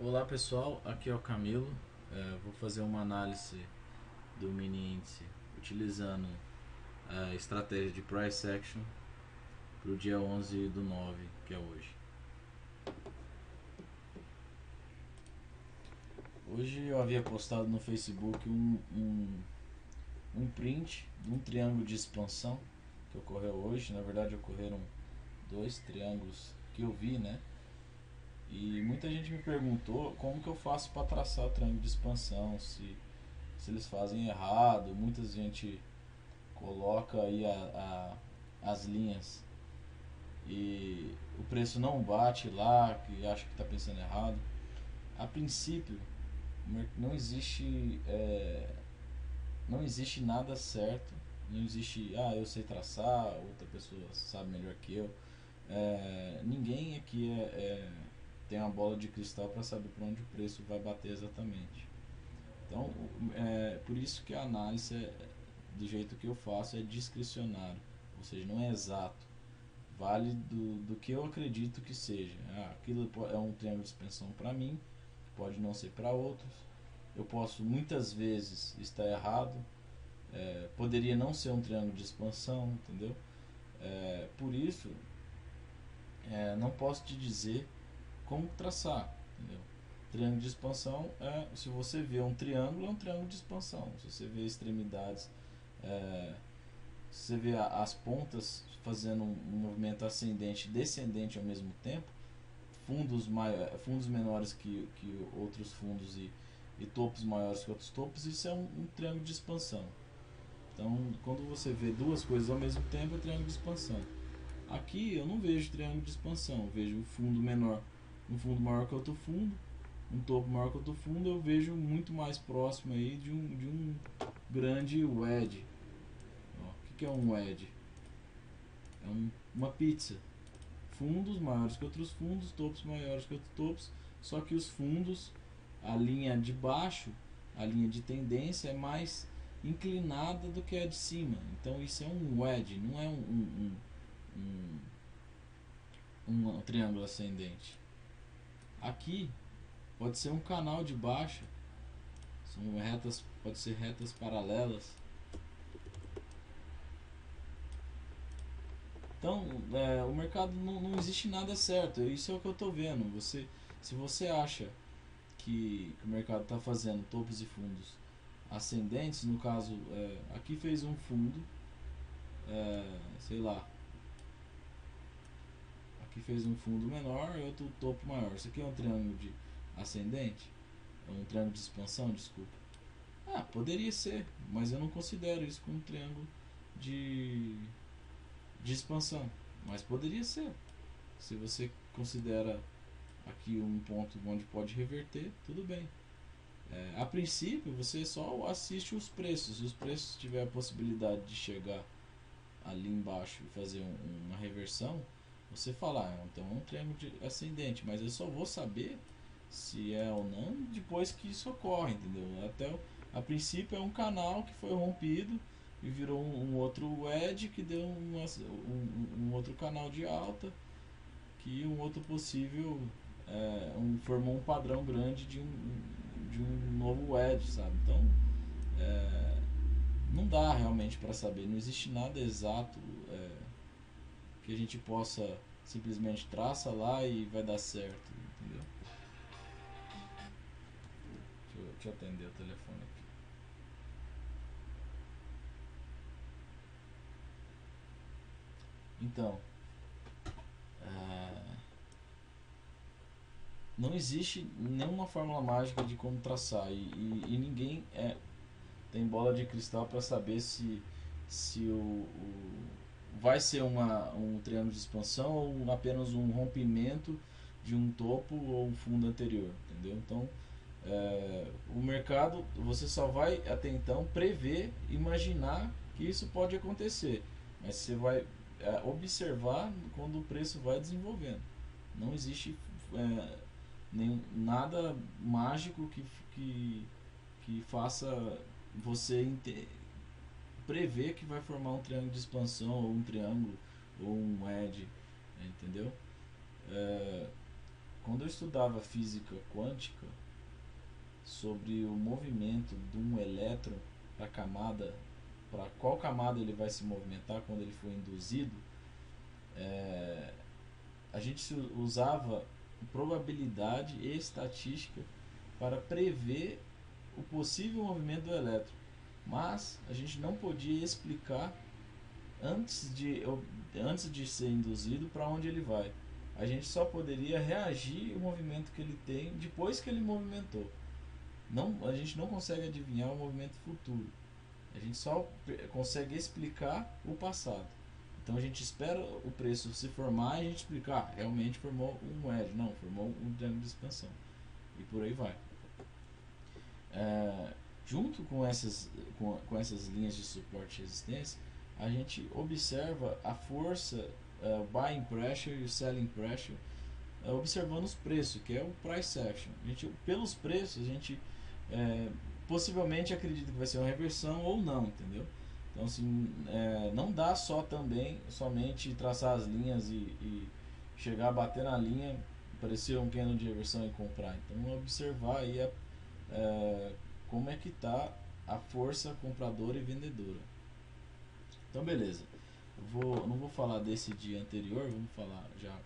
Olá pessoal, aqui é o Camilo. Vou fazer uma análise do mini índice utilizando a estratégia de price action para o dia 11/9, que é hoje. Hoje eu havia postado no Facebook um print de um triângulo de expansão que ocorreu hoje. Na verdade, ocorreram dois triângulos que eu vi, né? E muita gente me perguntou como que eu faço para traçar o triângulo de expansão, se eles fazem errado. Muita gente coloca aí as linhas e o preço não bate lá, que acha que está pensando errado. A princípio, não existe, não existe nada certo, não existe, eu sei traçar, outra pessoa sabe melhor que eu. Ninguém aqui tem uma bola de cristal para saber para onde o preço vai bater exatamente. Então, por isso que a análise do jeito que eu faço é discricionário, ou seja, não é exato. Vale do que eu acredito que seja. Aquilo é um triângulo de expansão para mim, pode não ser para outros. Eu posso muitas vezes estar errado, poderia não ser um triângulo de expansão, entendeu? Por isso, não posso te dizer como traçar, entendeu? Triângulo de expansão se você vê um triângulo, é um triângulo de expansão. Se você vê extremidades, é, se você vê as pontas fazendo um movimento ascendente e descendente ao mesmo tempo, fundos menores que outros fundos e topos maiores que outros topos, isso é um triângulo de expansão. Então, quando você vê duas coisas ao mesmo tempo, é triângulo de expansão. Aqui eu não vejo triângulo de expansão, eu vejo um fundo menor, um fundo maior que outro fundo, um topo maior que outro fundo. Eu vejo muito mais próximo aí de um grande wedge. O que é um wedge? Uma pizza. Fundos maiores que outros fundos, topos maiores que outros topos, só que os fundos, a linha de baixo, a linha de tendência é mais inclinada do que a de cima. Então isso é um wedge, não é um triângulo ascendente. Aqui pode ser um canal de baixa, são retas, pode ser retas paralelas. Então, o mercado não existe nada certo. Isso é o que eu estou vendo. Se você acha que o mercado está fazendo topos e fundos ascendentes, no caso, aqui fez um fundo, sei lá, aqui fez um fundo menor e outro topo maior. Isso aqui é um triângulo de ascendente, é um triângulo de expansão, desculpa. Poderia ser, mas eu não considero isso como um triângulo de, de expansão. Mas poderia ser. Se você considera aqui um ponto onde pode reverter, tudo bem. A princípio, você só assiste os preços. Se os preços tiver a possibilidade de chegar ali embaixo e fazer uma reversão, você fala, então é um triângulo ascendente, mas eu só vou saber se é ou não depois que isso ocorre, entendeu? A princípio é um canal que foi rompido e virou um outro edge que deu um outro canal de alta, que um outro possível formou um padrão grande de um novo edge, sabe? Então, é, não dá realmente para saber, não existe nada exato que a gente possa simplesmente traça lá e vai dar certo, entendeu? Deixa eu atender o telefone aqui. Então, é, não existe nenhuma fórmula mágica de como traçar e ninguém tem bola de cristal para saber se vai ser um triângulo de expansão ou apenas um rompimento de um topo ou um fundo anterior, entendeu? Então, o mercado, você só vai até então prever, imaginar que isso pode acontecer, mas você vai observar quando o preço vai desenvolvendo. Não existe nada mágico que faça você prever que vai formar um triângulo de expansão ou um triângulo ou um edge, entendeu? quando eu estudava física quântica, sobre o movimento de um elétron para camada, para qual camada ele vai se movimentar quando ele for induzido, a gente usava probabilidade e estatística para prever o possível movimento do elétron, mas a gente não podia explicar antes de ser induzido para onde ele vai. A gente só poderia reagir ao movimento que ele tem depois que ele movimentou. A gente não consegue adivinhar o movimento futuro. A gente só consegue explicar o passado. Então a gente espera o preço se formar e a gente explicar, realmente formou um wedge, não, formou um triângulo de expansão. E por aí vai. Junto com essas linhas de suporte e resistência, a gente observa a força, buying pressure e selling pressure, observando os preços, que é o price action. Pelos preços, a gente possivelmente acredita que vai ser uma reversão ou não, entendeu? Então, assim, não dá somente traçar as linhas e chegar a bater na linha, parecer um candle de reversão e comprar. Então, observar aí como é que está a força compradora e vendedora. Então, beleza. Não vou falar desse dia anterior, vamos falar já.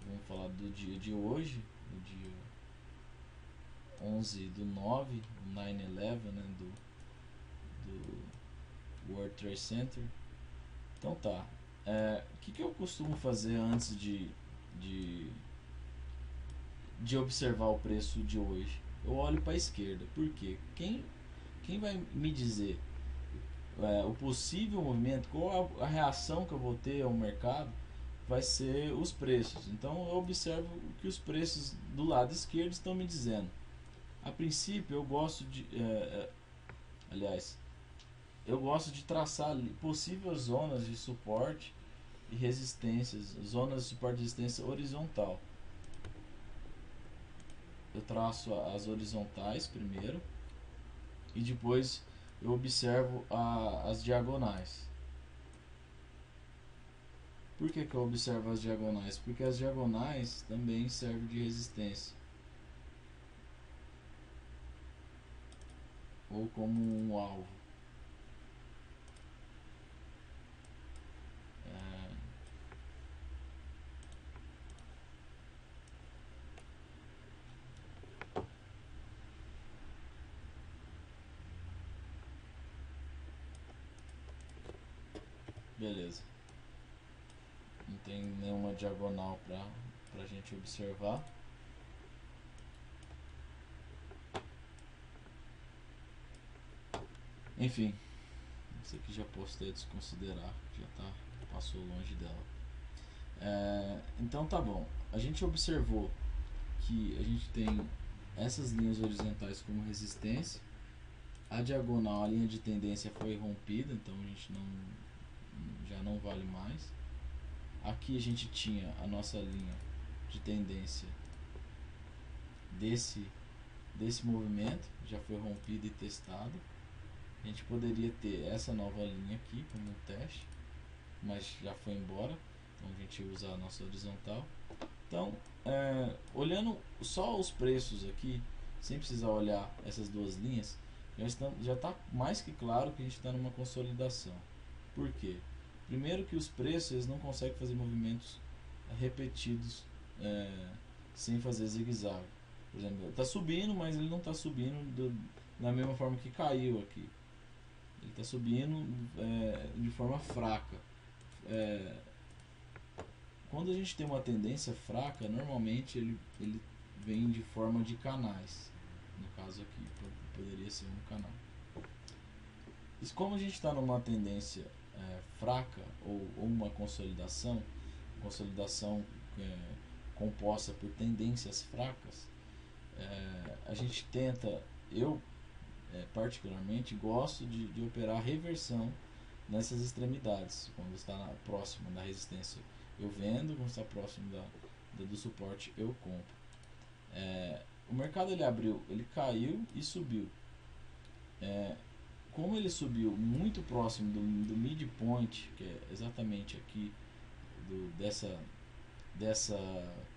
Vamos falar do dia de hoje, do dia 11/9, 9/11, né, do World Trade Center. Então tá. O que eu costumo fazer antes de observar o preço de hoje? Eu olho para a esquerda. Por quê? Quem vai me dizer o possível movimento, qual a reação que eu vou ter ao mercado, vai ser os preços. Então eu observo o que os preços do lado esquerdo estão me dizendo. A princípio eu gosto de eu gosto de traçar possíveis zonas de suporte e resistências, zonas de suporte e resistência horizontal. Eu traço as horizontais primeiro e depois eu observo as diagonais. Por que eu observo as diagonais? Porque as diagonais também servem de resistência ou como um alvo. Beleza. Não tem nenhuma diagonal para a gente observar. Enfim, isso aqui já postei a desconsiderar, passou longe dela. Então tá bom. A gente observou que a gente tem essas linhas horizontais como resistência. A diagonal, a linha de tendência foi rompida, então a gente já não vale mais. Aqui a gente tinha a nossa linha de tendência desse movimento, já foi rompida e testada. A gente poderia ter essa nova linha aqui como um teste, mas já foi embora, então a gente usa a nossa horizontal. Então, olhando só os preços aqui, sem precisar olhar essas duas linhas, já está mais que claro que a gente está numa consolidação. Por quê? Primeiro que os preços eles não conseguem fazer movimentos repetidos sem fazer zigue-zague. Por exemplo, está subindo, mas ele não está subindo da mesma forma que caiu aqui. Ele está subindo de forma fraca. Quando a gente tem uma tendência fraca, normalmente ele vem de forma de canais. No caso aqui, poderia ser um canal. E como a gente está numa tendência fraca ou uma consolidação composta por tendências fracas, a gente tenta, eu particularmente gosto de operar reversão nessas extremidades, quando está próximo da resistência eu vendo, quando está próximo do suporte eu compro. O mercado ele abriu, ele caiu e subiu. Como ele subiu muito próximo do midpoint, que é exatamente aqui dessa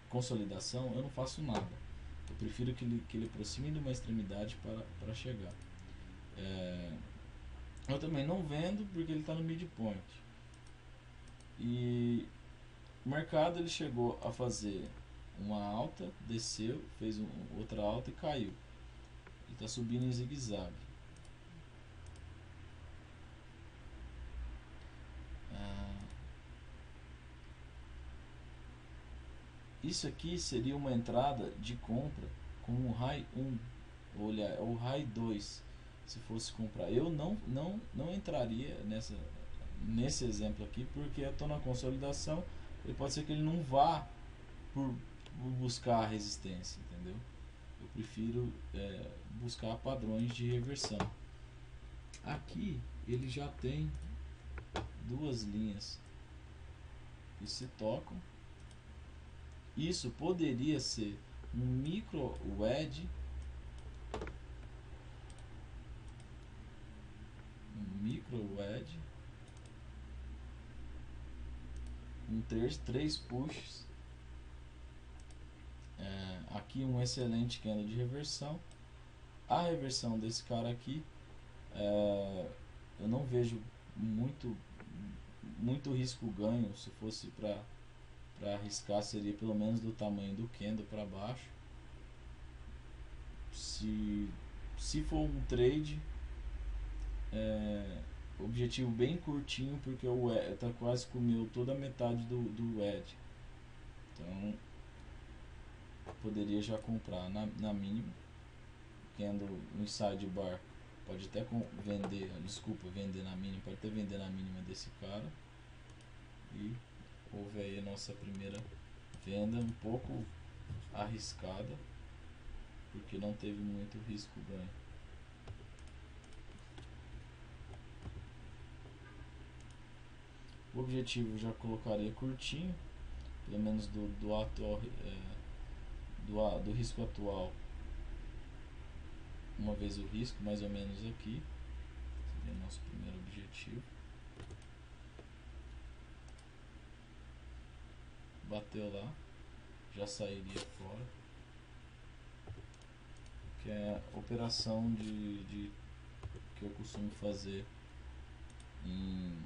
consolidação, eu não faço nada. Eu prefiro que ele aproxime de uma extremidade para chegar. Eu também não vendo porque ele está no midpoint. E o mercado ele chegou a fazer uma alta, desceu, fez outra alta e caiu. Ele está subindo em zigue-zague. Isso aqui seria uma entrada de compra com o high 1 ou high 2 se fosse comprar. Eu não entraria nesse exemplo aqui porque eu estou na consolidação e pode ser que ele não vá por buscar a resistência, entendeu? Eu prefiro buscar padrões de reversão. Aqui ele já tem duas linhas que se tocam. Isso poderia ser um micro wedge, três pushes. Aqui um excelente candle de reversão. A reversão desse cara aqui, eu não vejo muito risco ganho. Se fosse para arriscar, seria pelo menos do tamanho do candle para baixo. Se for um trade, objetivo bem curtinho, porque o tá quase comeu toda a metade do edge. Então poderia já comprar na mínima. Candle no sidebar pode até vender na mínima, pode até vender na mínima desse cara. E houve aí a nossa primeira venda, um pouco arriscada, porque não teve muito risco ganho. O objetivo já colocaria curtinho, pelo menos do atual, do risco atual, uma vez o risco, mais ou menos aqui. Seria o nosso primeiro objetivo. Bateu lá, já sairia fora, que é a operação que eu costumo fazer em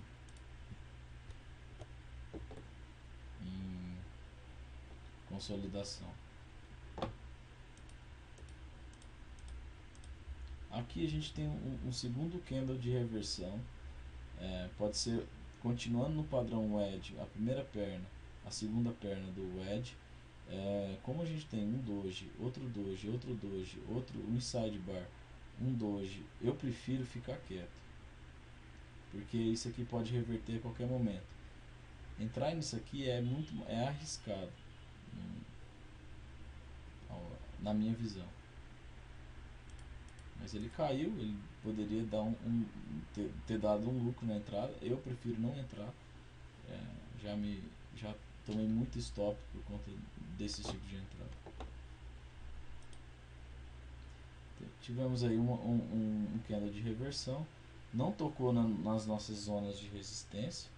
consolidação. Aqui a gente tem um segundo candle de reversão. Pode ser continuando no padrão wedge, a primeira perna, a segunda perna do wedge. Como a gente tem um doji, outro um sidebar, um doji, eu prefiro ficar quieto, porque isso aqui pode reverter a qualquer momento. Entrar nisso aqui é arriscado, na minha visão. Mas ele caiu, ele poderia dar ter dado um lucro na entrada. Eu prefiro não entrar. Já tomei muito stop por conta desse tipo de entrada. Tivemos aí um candle de reversão. Não tocou nas nossas zonas de resistência.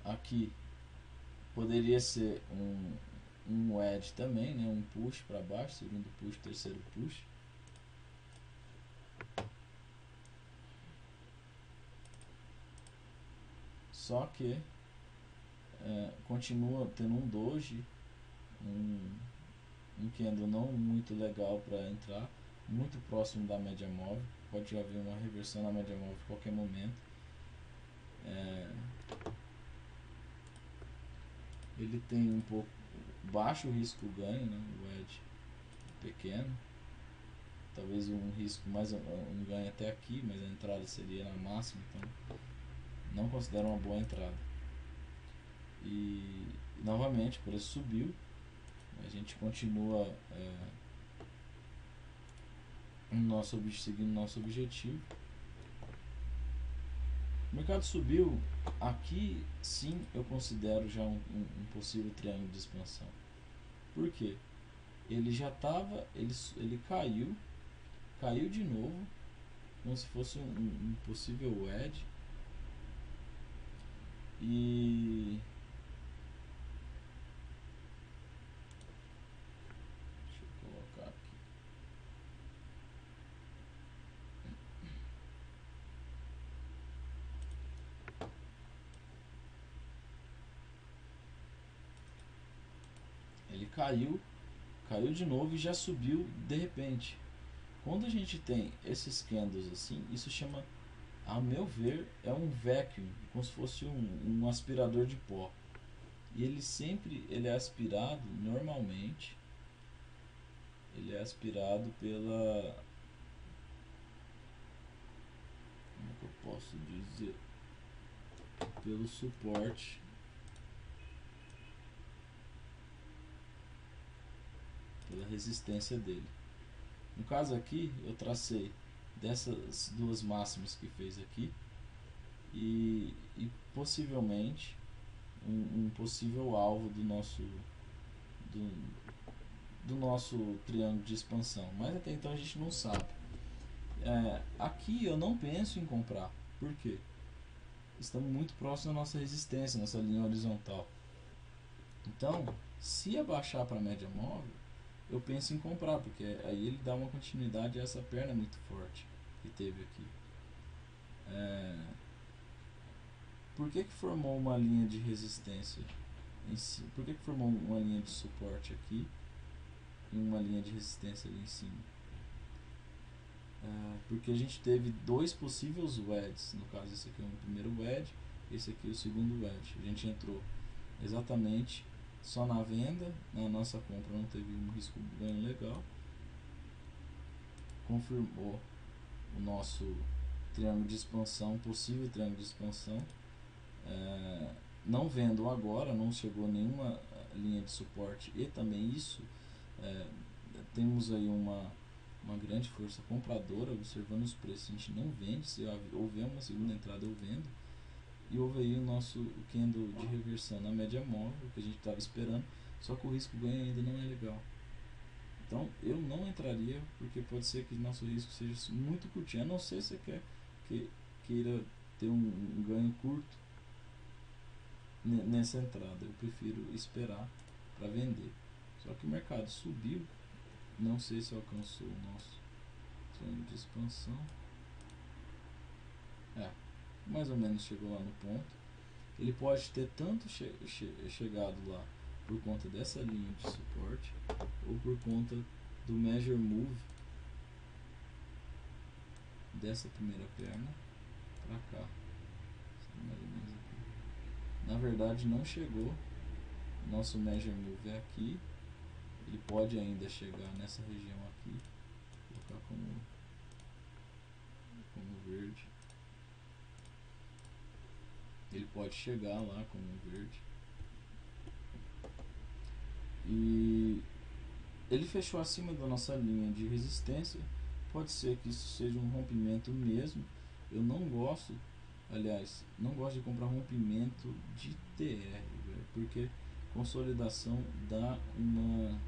Aqui poderia ser um wedge também, né? Um push para baixo, segundo push, terceiro push. Só que continua tendo um doji, um candle não muito legal para entrar, muito próximo da média móvel. Pode haver uma reversão na média móvel a qualquer momento. Ele tem um pouco baixo risco ganho, né? O edge pequeno, talvez um risco mais um ganho até aqui, mas a entrada seria na máxima, então não considero uma boa entrada. E novamente o preço subiu, a gente continua seguindo nosso objetivo. O mercado subiu, aqui sim eu considero já um possível triângulo de expansão. Por quê? Ele já estava, ele caiu de novo, como se fosse um possível wedge. E deixa eu colocar aqui. Ele caiu de novo e já subiu de repente. Quando a gente tem esses candles assim, isso chama, a meu ver, é um vacuum, como se fosse um aspirador de pó. E ele é aspirado normalmente, ele é aspirado pela, como que eu posso dizer, pelo suporte, pela resistência dele. No caso aqui, eu tracei dessas duas máximas que fez aqui e possivelmente um possível alvo do, do nosso triângulo de expansão, mas até então a gente não sabe. Aqui eu não penso em comprar, por quê? Estamos muito próximos da nossa resistência, nossa linha horizontal. Então, se abaixar para a média móvel, eu penso em comprar, porque aí ele dá uma continuidade a essa perna muito forte que teve aqui. Por que formou uma linha de resistência em si? Por que formou uma linha de suporte aqui e uma linha de resistência ali em cima? Porque a gente teve dois possíveis wedges. No caso, esse aqui é o primeiro wedge, esse aqui é o segundo wedge. A gente entrou exatamente só na venda, na nossa compra não teve um risco ganho legal, confirmou o nosso triângulo de expansão, possível triângulo de expansão. Não vendo agora, não chegou nenhuma linha de suporte, e também isso, temos aí uma grande força compradora observando os preços. A gente não vende, se houver uma segunda entrada eu vendo. E houve aí o nosso candle de reversão na média móvel que a gente estava esperando, só que o risco ganho ainda não é legal. Então eu não entraria, porque pode ser que nosso risco seja muito curtinho, a não ser se você queira ter um ganho curto nessa entrada. Eu prefiro esperar para vender. Só que o mercado subiu, não sei se alcançou o nosso triângulo de expansão. Mais ou menos chegou lá no ponto. Ele pode ter tanto chegado lá por conta dessa linha de suporte ou por conta do measure move dessa primeira perna para cá. Mais ou menos aqui. Na verdade não chegou. Nosso measure move é aqui. Ele pode ainda chegar nessa região aqui. Vou colocar como verde. Ele pode chegar lá como verde. E ele fechou acima da nossa linha de resistência. Pode ser que isso seja um rompimento mesmo. Eu não gosto, aliás, não gosto de comprar rompimento de TR, porque consolidação dá uma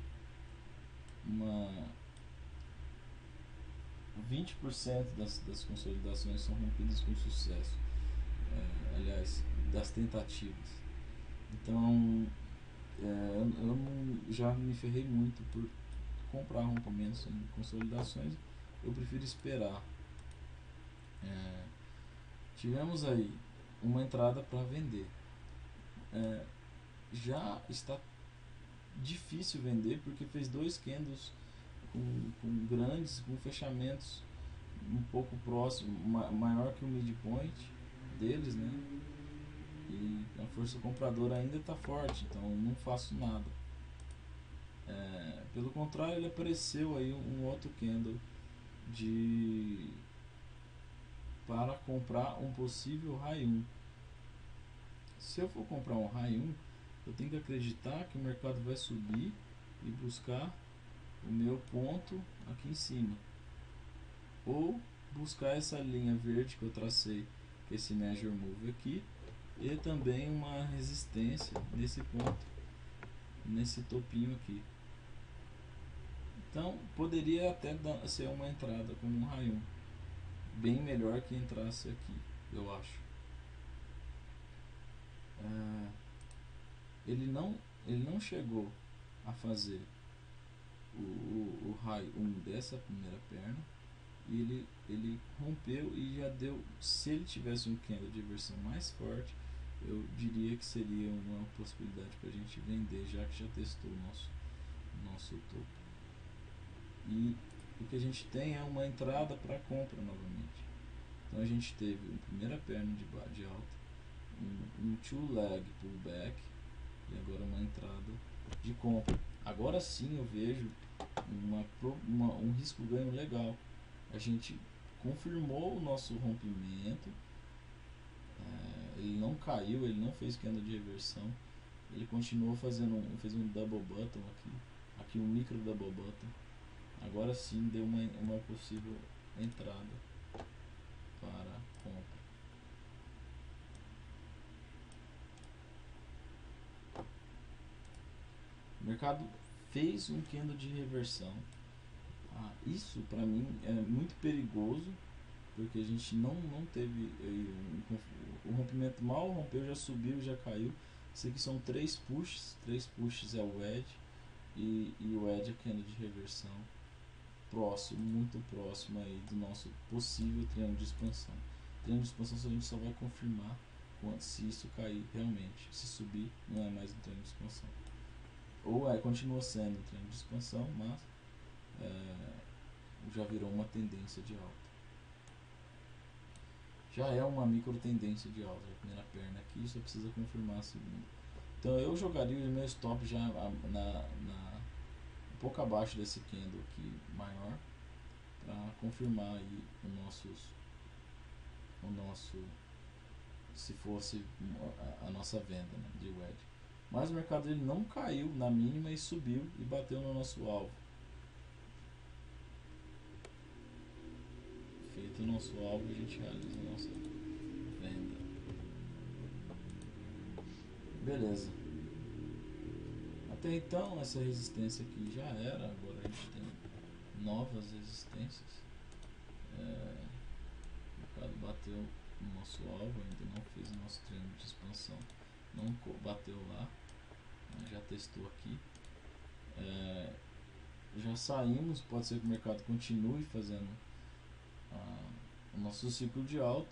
20% das consolidações são rompidas com sucesso. Aliás, das tentativas. Então, eu já me ferrei muito por comprar rompimentos em consolidações. Eu prefiro esperar. Tivemos aí uma entrada para vender. Já está difícil vender porque fez dois candles com grandes, com fechamentos um pouco próximo, maior que o midpoint deles, né? E a força compradora ainda está forte, então não faço nada. Pelo contrário, ele apareceu aí um outro candle para comprar um possível high 1. Se eu for comprar um high 1, eu tenho que acreditar que o mercado vai subir e buscar o meu ponto aqui em cima, ou buscar essa linha verde que eu tracei, que é esse measure move aqui, e também uma resistência nesse ponto, nesse topinho aqui. Então poderia até ser uma entrada como um high 1, bem melhor que entrasse aqui, eu acho. ele não chegou a fazer o high 1 dessa primeira perna, e ele rompeu e já deu. Se ele tivesse um candle de reversão mais forte, eu diria que seria uma possibilidade para a gente vender, já que já testou o nosso topo. E o que a gente tem é uma entrada para compra novamente. Então a gente teve a primeira perna de alta, um two leg pullback, e agora uma entrada de compra. Agora sim eu vejo um risco ganho legal. A gente confirmou o nosso rompimento, ele não caiu, ele não fez queda de reversão, ele continuou fazendo fez um double bottom aqui um micro double bottom. Agora sim deu uma possível entrada para compra. O mercado fez um candle de reversão. Isso para mim é muito perigoso, porque a gente não teve o rompimento, mal rompeu, já subiu, já caiu. Isso aqui são três pushes é o edge, e o edge é candle de reversão próximo, muito próximo aí do nosso possível triângulo de expansão. Triângulo de expansão a gente só vai confirmar se isso cair realmente. Se subir, não é mais um triângulo de expansão, ou continua sendo um triângulo de expansão, mas já virou uma tendência de alta. Já é uma micro tendência de alta, a primeira perna aqui, só precisa confirmar a segunda. Então eu jogaria o meu stop já um pouco abaixo desse candle aqui maior, para confirmar aí o nosso se fosse a nossa venda, né, de wedge. Mas o mercado ele não caiu na mínima e subiu e bateu no nosso alvo. Feito o nosso alvo, a gente realiza a nossa venda. Beleza. Até então essa resistência aqui já era, agora a gente tem novas resistências. O mercado bateu no nosso alvo, ainda não fez o nosso treino de expansão, não bateu lá, já testou aqui. Já saímos, pode ser que o mercado continue fazendo o nosso ciclo de alta,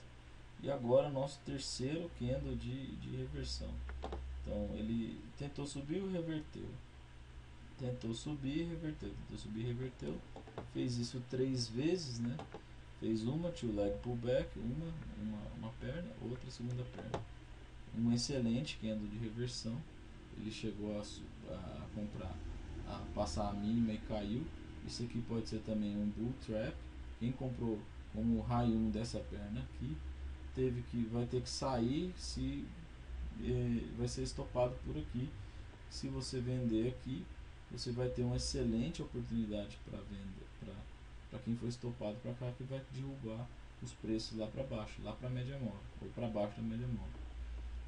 e agora nosso terceiro candle de reversão. Então ele tentou subir e reverteu, tentou subir e reverteu, tentou subir e reverteu, fez isso 3 vezes, né? Fez uma two leg pullback, uma perna, outra segunda perna, um excelente candle de reversão. Ele chegou a comprar, a passar a mínima e caiu. Isso aqui pode ser também um bull trap. Quem comprou como o high 1 dessa perna aqui vai ter que sair, se vai ser estopado por aqui. Se você vender aqui, você vai ter uma excelente oportunidade para venda, para quem foi estopado para cá, que vai derrubar os preços lá para baixo, lá para a média móvel, ou para baixo da média móvel.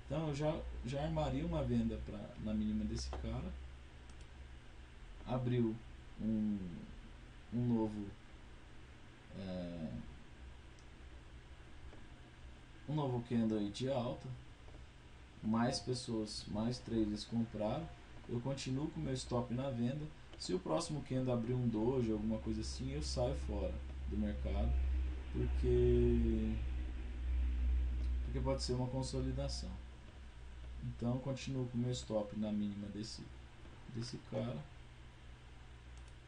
Então eu já armaria uma venda na mínima desse cara. Abriu um novo candle aí de alta, mais pessoas, mais traders compraram. Eu continuo com meu stop na venda. Se o próximo candle abrir um doji, alguma coisa assim, eu saio fora do mercado, porque pode ser uma consolidação. Então eu continuo com meu stop na mínima desse cara.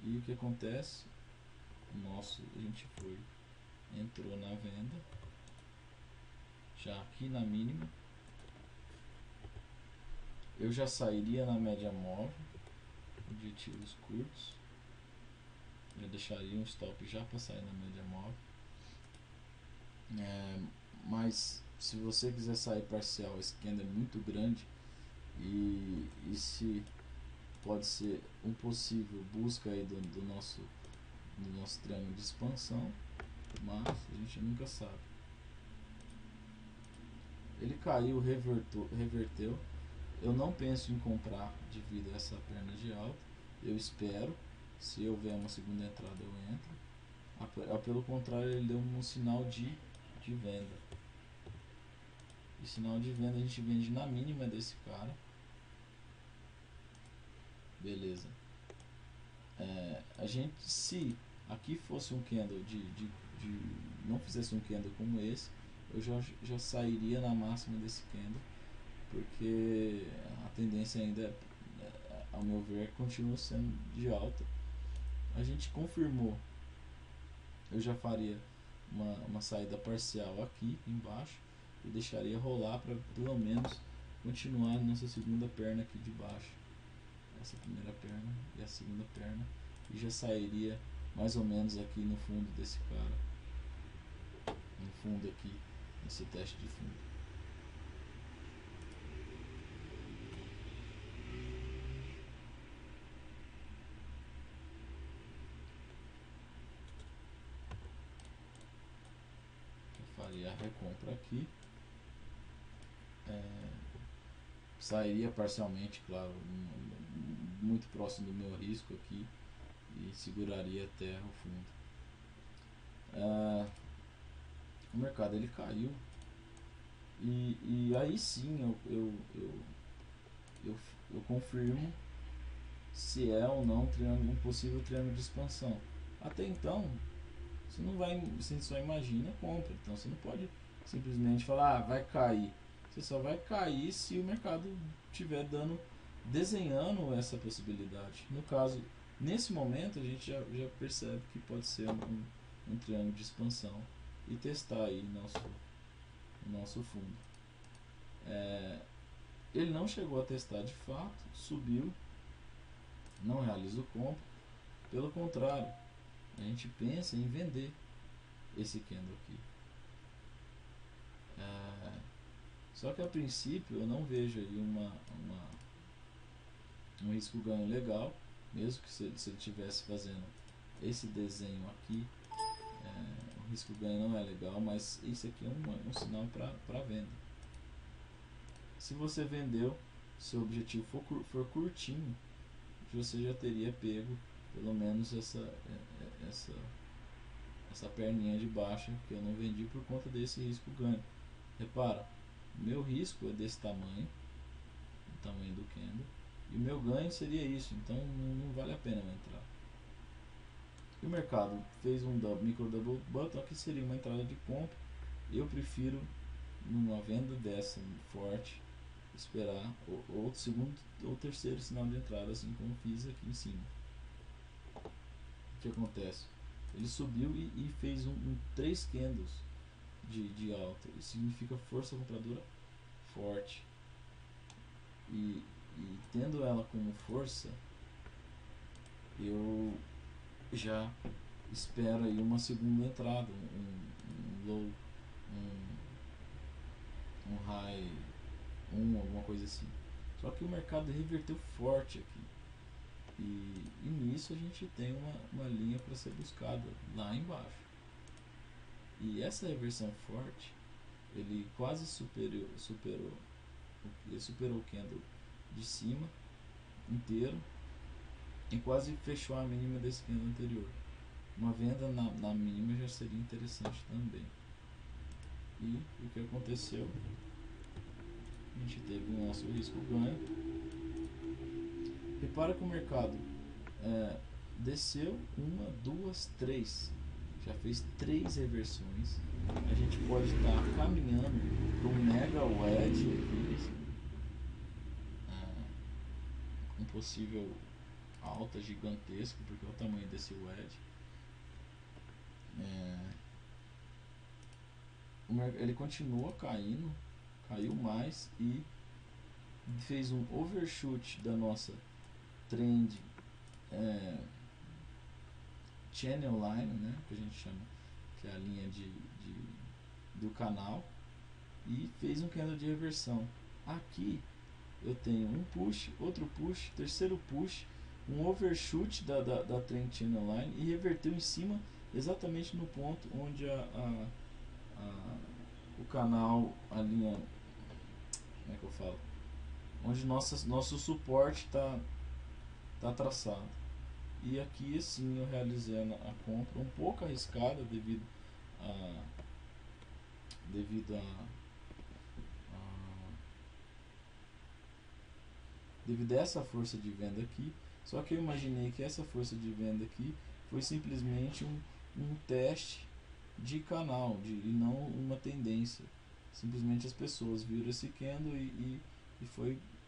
E o que acontece? A gente entrou na venda já aqui na mínima. Eu já sairia na média móvel, objetivos curtos, já deixaria um stop já para sair na média móvel. Mas se você quiser sair parcial, esse candle é muito grande, e se pode ser um possível busca aí do nosso triângulo de expansão, mas a gente nunca sabe. Ele caiu, reverteu. Eu não penso em comprar devido a essa perna de alta. Eu espero, se houver uma segunda entrada eu entro. Pelo contrário, ele deu um sinal de venda. E sinal de venda a gente vende na mínima desse cara. Beleza. A gente, se aqui fosse um candle de não fizesse um candle como esse, eu já sairia na máxima desse candle, porque a tendência ainda, ao meu ver, continua sendo de alta. A gente confirmou, eu já faria uma saída parcial aqui embaixo e deixaria rolar para pelo menos continuar nessa segunda perna aqui de baixo, essa primeira perna e a segunda perna, e já sairia mais ou menos aqui no fundo desse cara, no fundo aqui, nesse teste de fundo. Eu faria a recompra aqui, sairia parcialmente, claro, muito próximo do meu risco aqui, e seguraria até o fundo. O mercado ele caiu, e aí sim eu confirmo se é ou não um possível triângulo de expansão. Até então, você só imagina compra, então você não pode simplesmente falar, vai cair. Você só vai cair se o mercado estiver desenhando essa possibilidade. No caso, nesse momento, a gente já percebe que pode ser um triângulo de expansão e testar aí nosso fundo. Ele não chegou a testar de fato, subiu, não realizou compra, pelo contrário, a gente pensa em vender esse candle aqui. Só que a princípio eu não vejo aí um risco ganho legal, mesmo que se ele estivesse fazendo esse desenho aqui, o risco ganho não é legal, mas isso aqui é um sinal para venda. Se você vendeu, seu objetivo for curtinho, você já teria pego pelo menos essa perninha de baixa que eu não vendi por conta desse risco ganho. Repara, meu risco é desse tamanho, o tamanho do candle, e o meu ganho seria isso, então não vale a pena eu entrar. E o mercado fez um micro double bottom, que seria uma entrada de compra. Eu prefiro, numa venda dessa forte, esperar o segundo ou terceiro sinal de entrada, assim como fiz aqui em cima. O que acontece? Ele subiu e fez 3 candles de alta. Isso significa força compradora forte. E tendo ela como força, eu já espero aí uma segunda entrada, um low, um high, alguma coisa assim. Só que o mercado reverteu forte aqui. E nisso a gente tem uma linha para ser buscada lá embaixo. E essa reversão forte, ele quase superou o candle de cima inteiro e quase fechou a mínima desse candle anterior. Uma venda na mínima já seria interessante também. E o que aconteceu? A gente teve o nosso risco ganho. Repara que o mercado desceu 1, 2, 3. Já fez 3 reversões. A gente pode estar caminhando para um mega wedge aqui, um possível alta gigantesco, porque é o tamanho desse wedge. Ele continua caindo, caiu mais e fez um overshoot da nossa trend channel line, né, que a gente chama, que é a linha do canal, e fez um candle de reversão. Aqui eu tenho um push, outro push, terceiro push, um overshoot da trend channel line e reverteu em cima exatamente no ponto onde o canal, a linha, como é que eu falo, onde nosso suporte está traçado. E aqui sim eu realizei a compra um pouco arriscada devido a essa força de venda aqui, Só que eu imaginei que essa força de venda aqui foi simplesmente um teste de canal, e não uma tendência. Simplesmente as pessoas viram esse candle e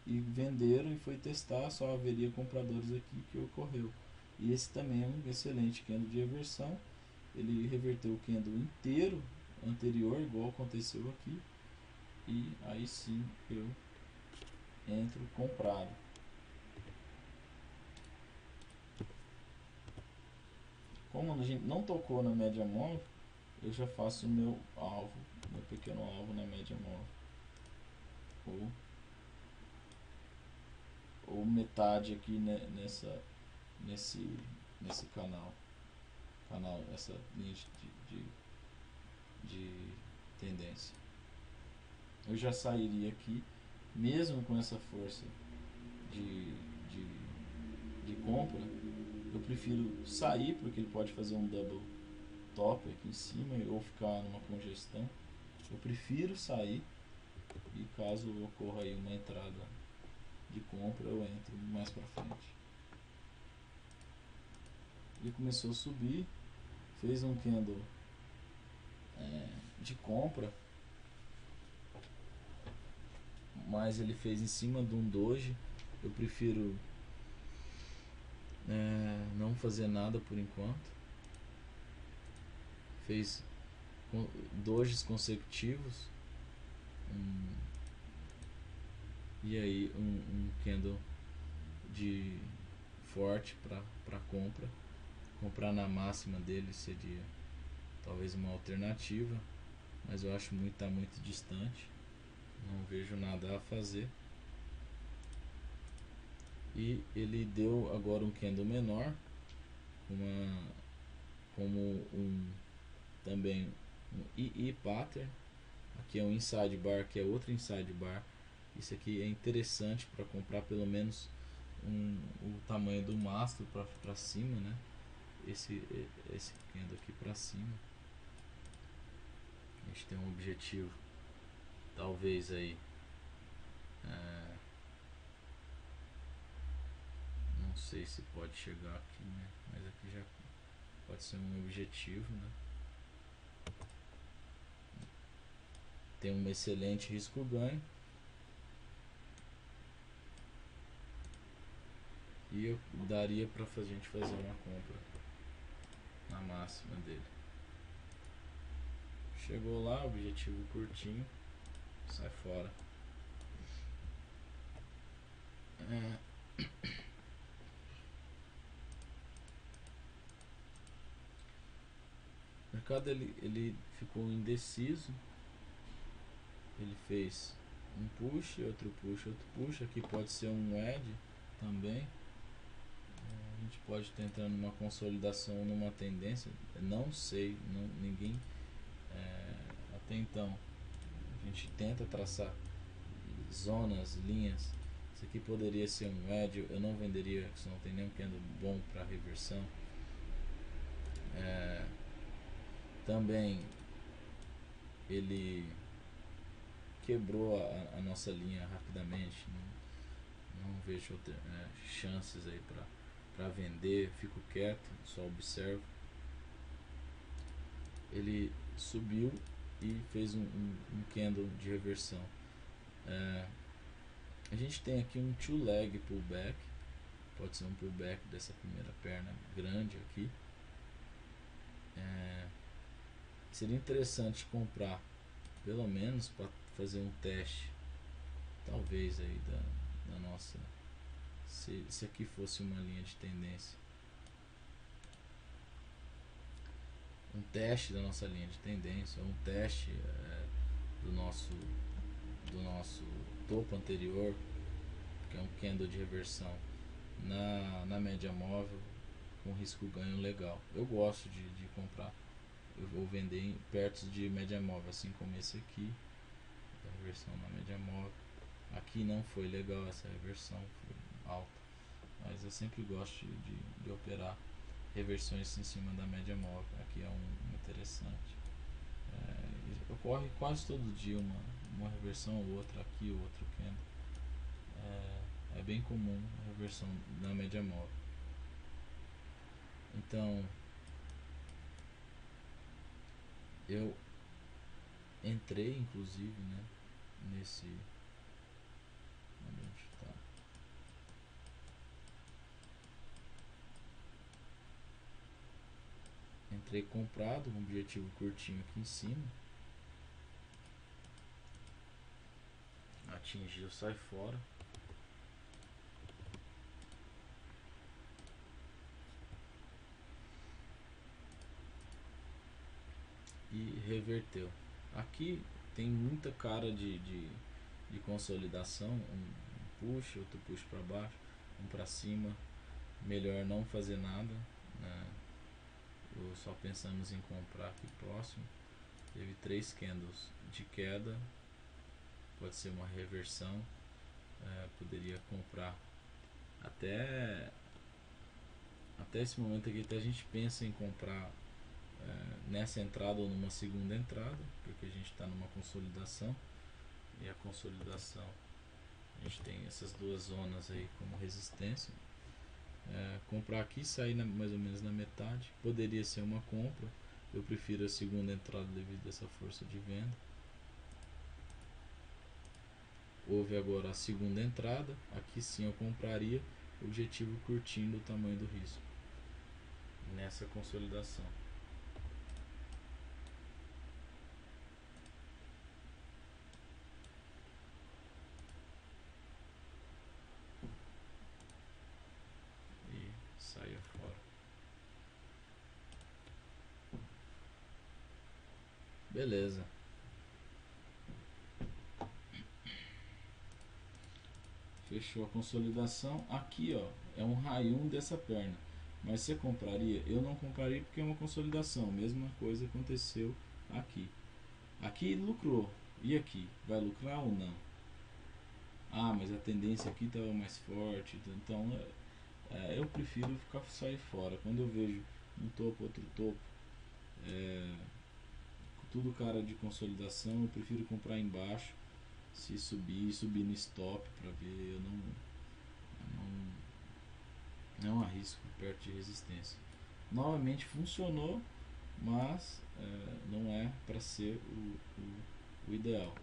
venderam e foi testar, só haveria compradores aqui que ocorreu. E esse também é um excelente candle de reversão. Ele reverteu o candle inteiro anterior, igual aconteceu aqui. E aí sim eu entro comprado. Como a gente não tocou na média móvel, eu já faço o meu alvo, meu pequeno alvo na média móvel. Ou metade aqui nesse canal, essa linha de tendência. Eu já sairia aqui, mesmo com essa força de, de, de compra. Eu prefiro sair, porque ele pode fazer um double top aqui em cima ou ficar numa congestão. Eu prefiro sair, e caso ocorra aí uma entrada de compra, eu entro mais para frente. Ele começou a subir, fez um candle de compra, mas ele fez em cima de um doji. Eu prefiro não fazer nada por enquanto. Fez dojis consecutivos, e aí um candle de forte para compra. Comprar na máxima dele seria talvez uma alternativa, mas eu acho tá muito distante, não vejo nada a fazer. E ele deu agora um candle menor, como também um II pattern. Aqui é um inside bar, aqui é outro inside bar. Isso aqui é interessante para comprar pelo menos o tamanho do mastro para cima, né? Esse candle aqui para cima. A gente tem um objetivo, talvez aí, não sei se pode chegar aqui, né? Mas aqui já pode ser um objetivo, né? Tem um excelente risco-ganho. E eu daria para a gente fazer uma compra na máxima dele. Chegou lá, objetivo curtinho, sai fora. O mercado ele ficou indeciso. Ele fez um push, outro push, outro push. Aqui pode ser um edge também. A gente pode estar entrando numa consolidação, numa tendência. Não sei, ninguém até então. A gente tenta traçar zonas, linhas. Isso aqui poderia ser um edge. Eu não venderia, se não tem nenhum candle bom para reversão. Também ele quebrou a nossa linha rapidamente. Não vejo chances aí para vender. Fico quieto, só observo. Ele subiu e fez um candle de reversão. A gente tem aqui um two leg pullback. Pode ser um pullback dessa primeira perna grande aqui. Seria interessante comprar, pelo menos para fazer um teste, talvez aí da nossa, se aqui fosse uma linha de tendência, um teste da nossa linha de tendência, um teste do nosso topo anterior, que é um candle de reversão na média móvel, com risco ganho legal. Eu gosto de comprar, eu vou vender perto de média móvel, assim como esse aqui, a reversão na média móvel. Aqui não foi legal essa reversão, foi alta, mas eu sempre gosto de operar reversões em cima da média móvel. Aqui é um interessante. Ocorre quase todo dia uma reversão ou outra aqui, outro candle. É bem comum a reversão na média móvel. Então eu entrei inclusive, né, nesse, onde tá? Entrei comprado, um objetivo curtinho aqui em cima, atingiu, sai fora. E reverteu. Aqui tem muita cara de consolidação, um push, outro push para baixo, um para cima. Melhor não fazer nada, né? Eu só pensamos em comprar aqui próximo. Teve 3 candles de queda, pode ser uma reversão. Poderia comprar até esse momento aqui. Até a gente pensa em comprar nessa entrada ou numa segunda entrada, porque a gente está numa consolidação, e a consolidação a gente tem essas duas zonas aí como resistência. Comprar aqui e sair mais ou menos na metade poderia ser uma compra. Eu prefiro a segunda entrada devido a essa força de venda. Houve agora a segunda entrada, aqui sim eu compraria, objetivo curtindo o tamanho do risco nessa consolidação. E saia fora. Beleza. Fechou a consolidação. Aqui, ó, é um raio dessa perna. Mas você compraria? Eu não compraria porque é uma consolidação. Mesma coisa aconteceu aqui. Aqui lucrou. E aqui? Vai lucrar ou não? Ah, mas a tendência aqui estava mais forte. Então, eu prefiro sair fora. Quando eu vejo um topo, outro topo, tudo cara de consolidação, eu prefiro comprar embaixo. Se subir no stop para ver. Eu não arrisco perto de resistência. Novamente funcionou, mas não é para ser o ideal.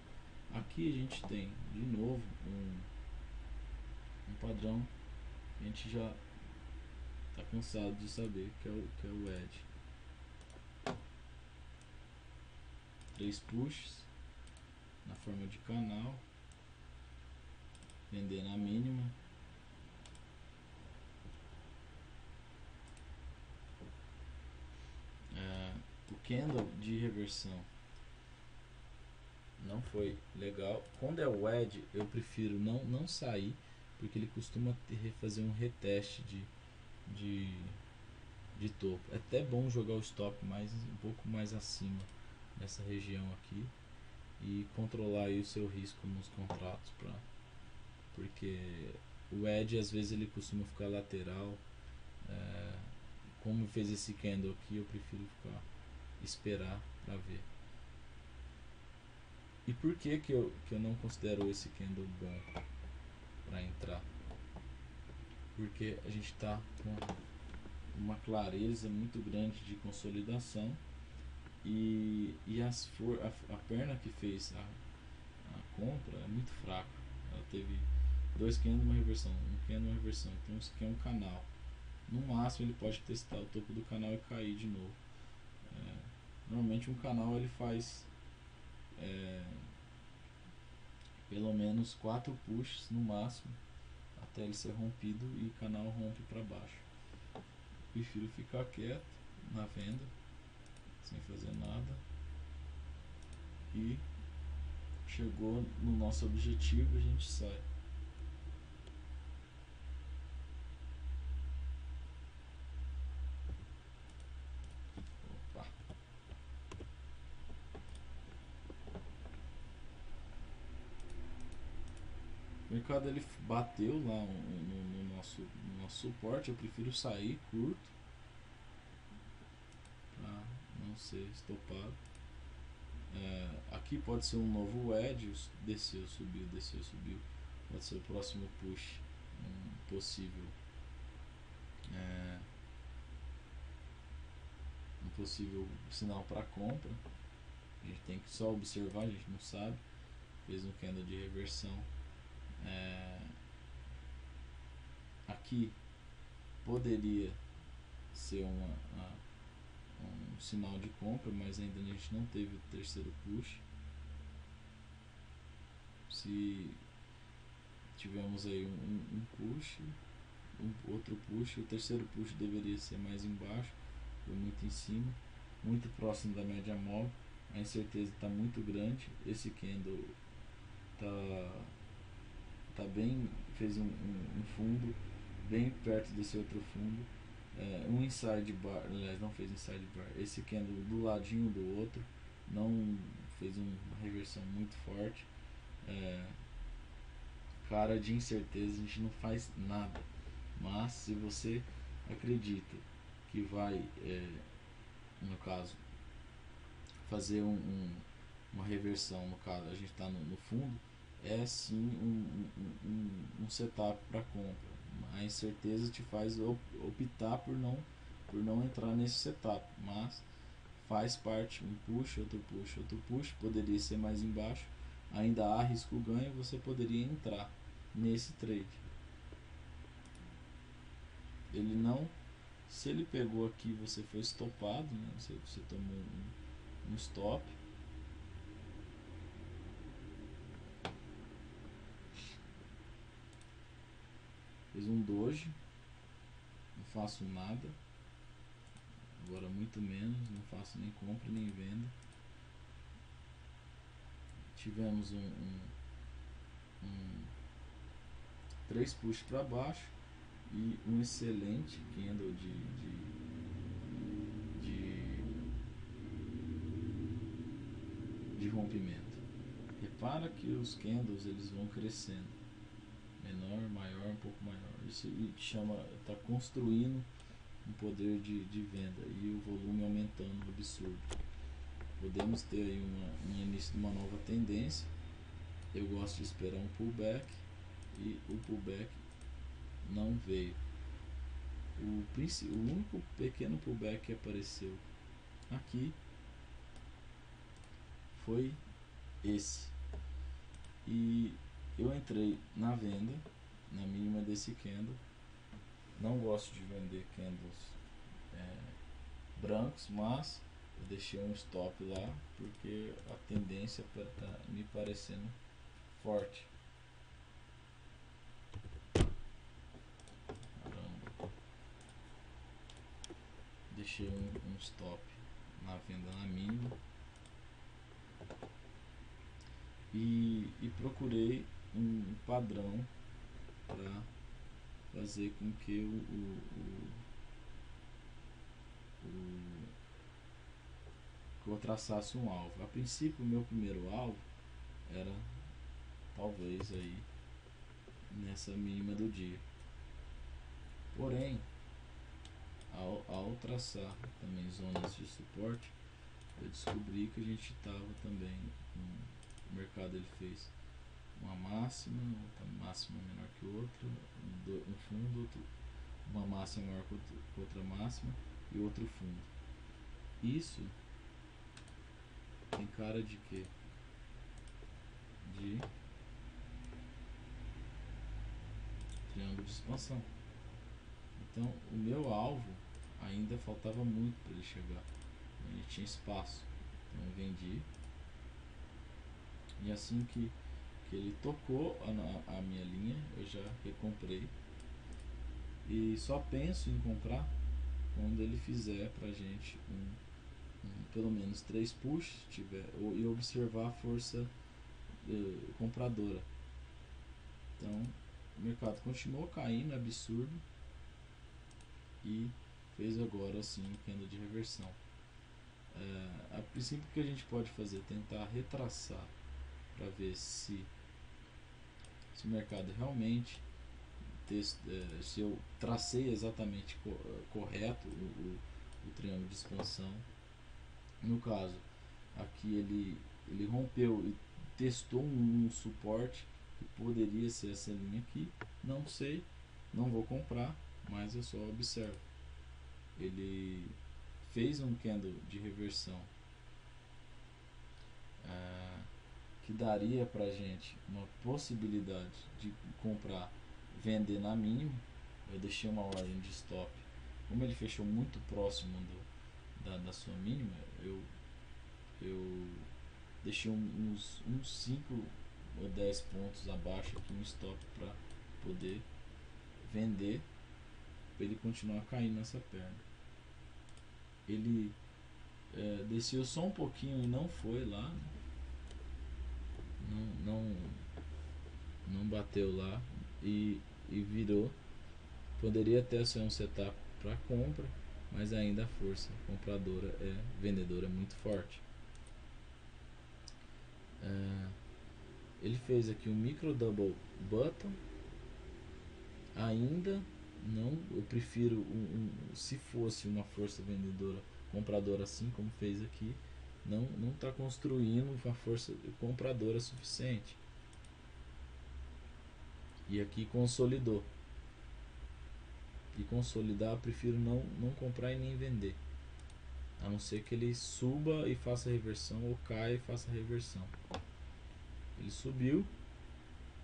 Aqui a gente tem de novo um padrão que a gente já está cansado de saber, que é o edge. 3 pushes na forma de canal, vender na mínima. O candle de reversão não foi legal. Quando é o edge, eu prefiro não sair, porque ele costuma fazer um reteste de topo. É até bom jogar o stop um pouco mais acima nessa região aqui e controlar aí o seu risco nos contratos, porque o edge às vezes ele costuma ficar lateral. Como fez esse candle aqui, eu prefiro esperar para ver. E por que eu não considero esse candle bom para entrar? Porque a gente está com uma clareza muito grande de consolidação e a perna que fez a compra é muito fraca. Ela teve 2 candles e uma reversão, um candle e uma reversão. Então isso aqui é um canal. No máximo ele pode testar o topo do canal e cair de novo. Normalmente um canal ele faz pelo menos 4 pushes no máximo até ele ser rompido e o canal rompe para baixo. Prefiro ficar quieto na venda sem fazer nada, e chegou no nosso objetivo, a gente sai. Opa. O mercado ele bateu lá no nosso suporte. Eu prefiro sair curto para não ser estopado. Aqui pode ser um novo edge, desceu, subiu, desceu, subiu. Pode ser o próximo push um possível é, um possível sinal para compra. A gente tem que só observar, a gente não sabe. Fez um candle de reversão. Aqui poderia ser um sinal de compra, mas ainda a gente não teve o terceiro push. Se tivemos aí um push, outro push, o terceiro push deveria ser mais embaixo, foi muito em cima, muito próximo da média móvel. A incerteza está muito grande. Esse candle tá bem, fez um fundo bem perto desse outro fundo. Um inside bar, aliás, não fez inside bar. Esse candle do ladinho do outro não fez uma reversão muito forte. Cara de incerteza, a gente não faz nada. Mas se você acredita que vai, no caso, fazer uma reversão, no caso a gente está no fundo, é sim um setup para compra. A incerteza te faz optar por não entrar nesse setup, mas faz parte, um push, outro push, outro push, poderia ser mais embaixo, ainda há risco ganho, você poderia entrar nesse trade. Ele não, se ele pegou aqui, você foi estopado, né? Você tomou um stop. Fez um doji, não faço nada, agora muito menos, não faço nem compra nem venda. Tivemos três push para baixo e um excelente candle de rompimento. Repara que os candles eles vão crescendo, menor, maior, um pouco maior. Isso está construindo um poder de venda e o volume aumentando absurdo. Podemos ter aí um início de uma nova tendência. Eu gosto de esperar um pullback e o pullback não veio. O único pequeno pullback que apareceu aqui foi esse. E eu entrei na venda, na mínima desse candle. Não gosto de vender candles brancos, mas eu deixei um stop lá porque a tendência está me parecendo forte. Caramba. Deixei um stop na venda na mínima e procurei um padrão para fazer com que eu traçasse um alvo. A princípio, o meu primeiro alvo era talvez aí nessa mínima do dia. Porém, ao traçar também zonas de suporte, eu descobri que a gente estava também o mercado ele fez uma máxima, outra máxima menor que outra, um fundo, uma máxima maior que outra máxima e outro fundo. Isso tem cara de quê? De triângulo de expansão. Então o meu alvo ainda faltava muito para ele chegar. Ele tinha espaço. Então eu vendi. E assim que ele tocou a minha linha, eu já recomprei. E só penso em comprar quando ele fizer pra gente pelo menos 3 push e observar a força compradora. Então o mercado continuou caindo, absurdo, e fez agora assim um candle de reversão. A princípio, o que a gente pode fazer é tentar retraçar para ver se o mercado realmente se eu tracei exatamente correto o triângulo de expansão. No caso aqui ele rompeu e testou um suporte que poderia ser essa linha aqui, não sei, não vou comprar, mas eu só observo. Ele fez um candle de reversão que daria pra gente uma possibilidade de comprar, vender na mínima. Eu deixei uma ordem de stop. Como ele fechou muito próximo da sua mínima, eu deixei uns 5 ou 10 pontos abaixo aqui, um stop para poder vender, para ele continuar caindo nessa perna. Ele desceu só um pouquinho e não foi lá, não bateu lá e virou. Poderia até ser um setup para compra, mas ainda a força compradora vendedora é muito forte. Ele fez aqui um micro double bottom. Ainda não, eu prefiro se fosse uma força vendedora compradora assim como fez aqui, não está construindo uma força compradora suficiente. E aqui consolidou. E consolidar, eu prefiro não comprar e nem vender, a não ser que ele suba e faça reversão, ou caia e faça reversão. Ele subiu,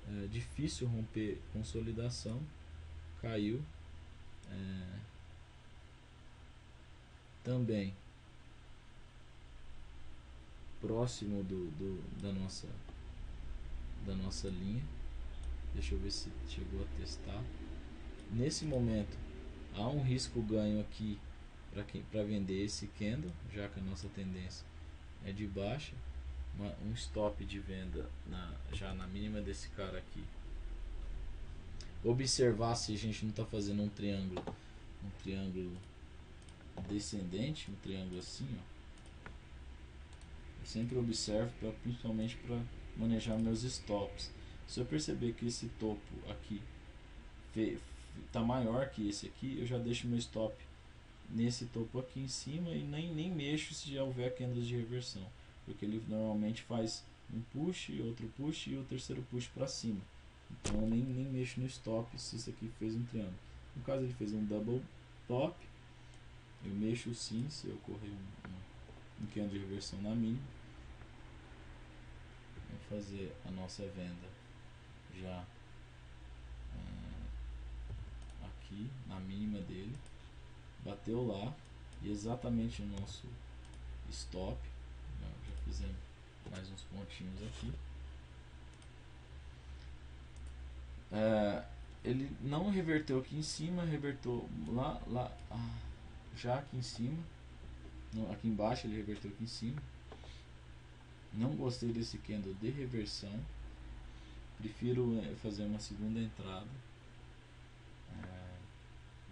é difícil romper consolidação, caiu, também próximo da nossa linha. Deixa eu ver se chegou a testar. Nesse momento há um risco ganho aqui para vender esse candle, já que a nossa tendência é de baixa. Um stop de venda já na mínima desse cara aqui. Observar se a gente não está fazendo um triângulo descendente, um triângulo assim, ó. Eu sempre observo, principalmente para manejar meus stops. Se eu perceber que esse topo aqui está maior que esse aqui, eu já deixo meu stop nesse topo aqui em cima e nem mexo se já houver candles de reversão, porque ele normalmente faz um push, outro push e o terceiro push para cima. Então eu nem mexo no stop se isso aqui fez um triângulo. No caso ele fez um double top, eu mexo sim se ocorrer um candle de reversão na mínima. Vamos fazer a nossa venda já aqui na mínima dele, bateu lá e exatamente o nosso stop. Já fizemos mais uns pontinhos aqui. Ele não reverteu aqui em cima, revertou lá já aqui em cima. Não, aqui embaixo ele reverteu aqui em cima. Não gostei desse candle de reversão. Prefiro fazer uma segunda entrada.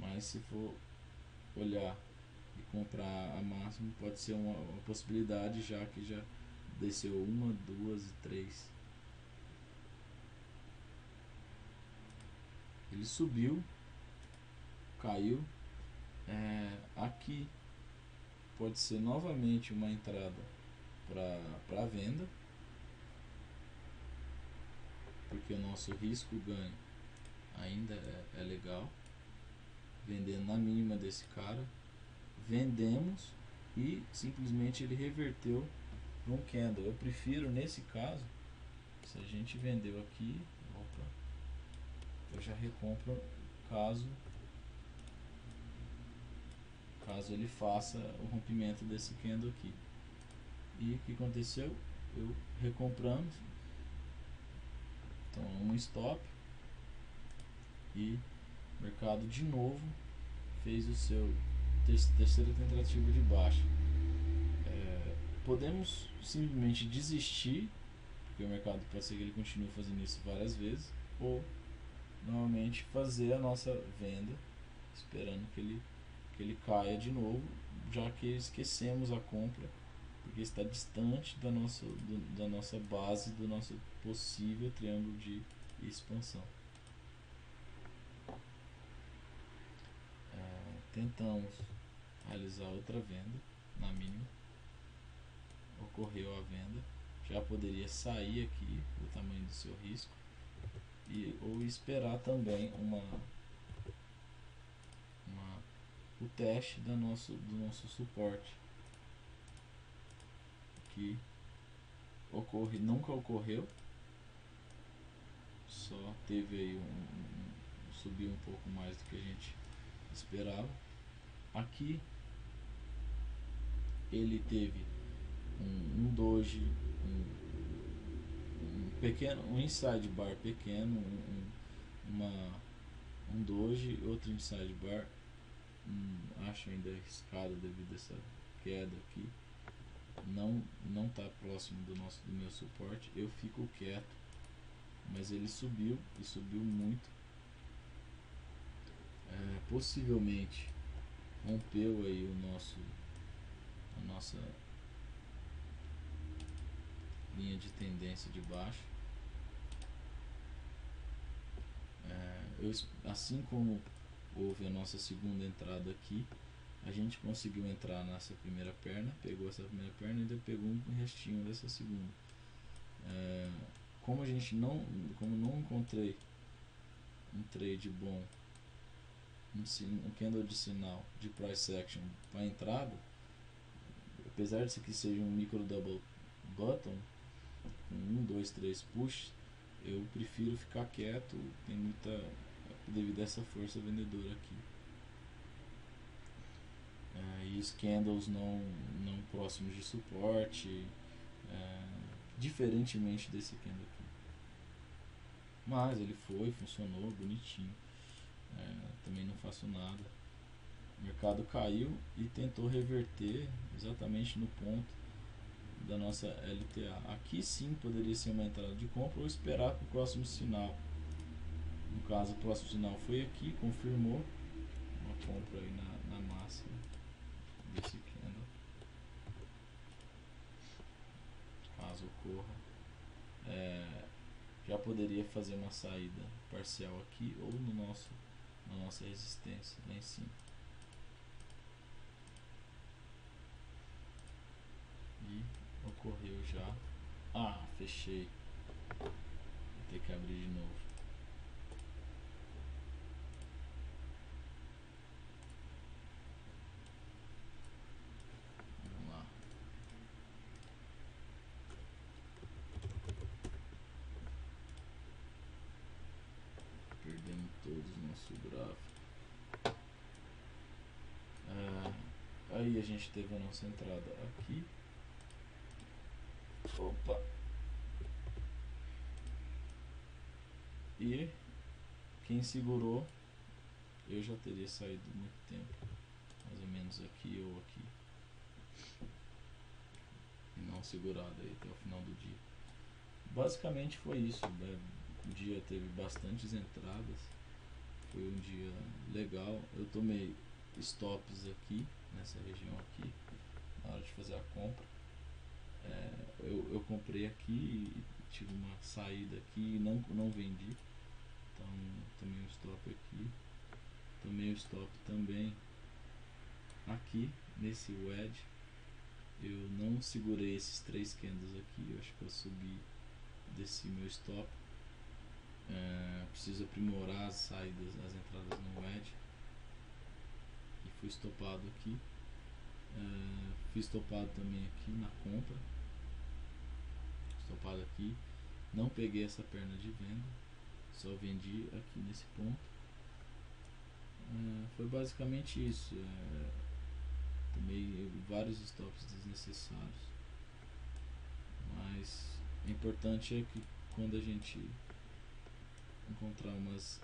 Mas se for olhar e comprar a máximo, pode ser uma possibilidade, já que já desceu 1, 2 e 3. Ele subiu, caiu. Aqui pode ser novamente uma entrada para venda, porque o nosso risco ganho ainda é legal. Vendendo na mínima desse cara, vendemos e simplesmente ele reverteu num candle. Eu prefiro, nesse caso, se a gente vendeu aqui, eu já recompro caso ele faça o rompimento desse candle aqui. E o que aconteceu? Eu recompramos, então um stop, e o mercado de novo fez o seu terceira tentativa de baixa. Podemos simplesmente desistir, porque o mercado pode ser que ele continue fazendo isso várias vezes, ou novamente fazer a nossa venda esperando que ele caia de novo, já que esquecemos a compra, porque está distante da nossa base, do nosso possível triângulo de expansão. Tentamos realizar outra venda na mínima, ocorreu a venda, já poderia sair aqui do tamanho do seu risco ou esperar também o teste do nosso suporte, que nunca ocorreu, só teve aí subiu um pouco mais do que a gente esperava. Aqui ele teve um doji, um pequeno, um inside bar pequeno, um doji, outro inside bar, acho ainda arriscado devido a essa queda aqui, não está próximo do meu suporte. Eu fico quieto, mas ele subiu e subiu muito, possivelmente rompeu aí a nossa linha de tendência de baixo. Assim como houve a nossa segunda entrada aqui, a gente conseguiu entrar nessa primeira perna, pegou essa primeira perna e ainda pegou um restinho dessa segunda. Como não encontrei um trade bom, um candle de sinal de price action para entrada, apesar disso aqui seja um micro double bottom com 1, 2, 3 push, eu prefiro ficar quieto, tem muita, devido a essa força vendedora aqui. E os candles não próximos de suporte, diferentemente desse candle aqui. Mas ele funcionou bonitinho. Também não faço nada. O mercado caiu e tentou reverter exatamente no ponto da nossa LTA. Aqui sim poderia ser uma entrada de compra ou esperar para o próximo sinal. No caso, o próximo sinal foi aqui, confirmou uma compra aí na máxima desse candle. Caso ocorra, já poderia fazer uma saída parcial aqui ou na nossa resistência lá em cima. E ocorreu já. Fechei. Vou ter que abrir de novo. Vamos lá. Perdemos todos o nosso gráfico. Aí a gente teve a nossa entrada aqui. Opa! E quem segurou, eu já teria saído muito tempo, mais ou menos aqui ou aqui, e não segurado aí até o final do dia. Basicamente foi isso, né? O dia teve bastantes entradas, foi um dia legal. Eu tomei stops aqui, nessa região aqui, na hora de fazer a compra. Eu comprei aqui e tive uma saída aqui e não vendi. Então tomei um stop aqui, tomei o stop também aqui nesse wedge. Eu não segurei esses 3 candles aqui, eu acho que eu subi, desci meu stop. Preciso aprimorar as saídas, as entradas no wedge. E fui stopado aqui. Fui stopado também aqui na compra, stopado aqui. Não peguei essa perna de venda, só vendi aqui nesse ponto. Foi basicamente isso. Tomei vários stops desnecessários, mas o importante é que quando a gente encontrar umas